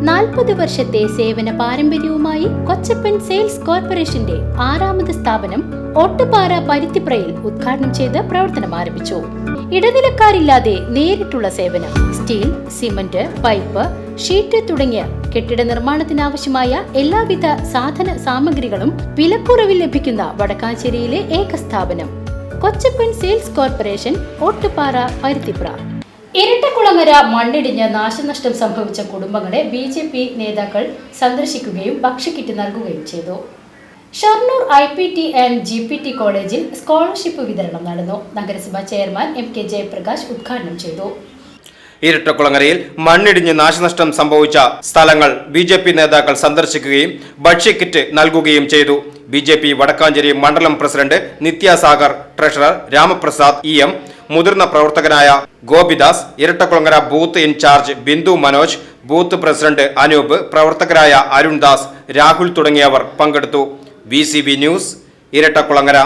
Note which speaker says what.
Speaker 1: 40 വർഷത്തെ സേവന പാരമ്പര്യവുമായി കൊച്ചപ്പൻ സെയിൽസ് കോർപ്പറേഷന്റെ 6ാമത് സ്ഥാപനം ഓട്ടുപാറ പരുത്തിപ്രയിൽ ഉദ്ഘാടനം ചെയ്ത് പ്രവർത്തനം ആരംഭിച്ചു. ഇടനിലക്കാരില്ലാതെ നേരിട്ടുള്ള സേവനം. സ്റ്റീൽ, സിമന്റ്, പൈപ്പ്, ഷീറ്റ് തുടങ്ങിയ കെട്ടിട നിർമ്മാണത്തിനാവശ്യമായ എല്ലാവിധ സാധന സാമഗ്രികളും വിലക്കുറവിൽ ലഭിക്കുന്ന വടക്കാഞ്ചേരിയിലെ ഏക സ്ഥാപനം കൊച്ചപ്പൻ സെയിൽസ് കോർപ്പറേഷൻ, ഓട്ടുപാറ, പരുത്തിപ്ര. ഇരട്ടക്കുളങ്ങര മണ്ണിടിഞ്ഞ് നാശനഷ്ടം സംഭവിച്ച കുടുംബങ്ങളെ BJP നേതാക്കൾ സന്ദർശിക്കുകയും ഭക്ഷ്യക്കിറ്റ് നൽകുകയും ചെയ്തു. ഷൊർണൂർ IPT ആൻഡ് GPT കോളേജിൽ സ്കോളർഷിപ്പ് വിതരണം നടന്നു. നഗരസഭാ ചെയർമാൻ MK ജയപ്രകാശ് ഉദ്ഘാടനം ചെയ്തു.
Speaker 2: ഇരട്ടക്കുളങ്ങരയിൽ മണ്ണിടിഞ്ഞ് നാശനഷ്ടം സംഭവിച്ച സ്ഥലങ്ങൾ BJP നേതാക്കൾ സന്ദർശിക്കുകയും ഭക്ഷ്യക്കിറ്റ് നൽകുകയും ചെയ്തു. BJP വടക്കാഞ്ചേരി മണ്ഡലം president Nithyasagar, treasurer Ramaprasad EM, മുതിർന്ന പ്രവർത്തകനായ Gopidas, Irattakulangara booth in charge Bindu Manoj, booth president Anoop, പ്രവർത്തകരായ അരുൺദാസ്, രാഹുൽ തുടങ്ങിയവർ പങ്കെടുത്തു. VCB news, Irattakulangara.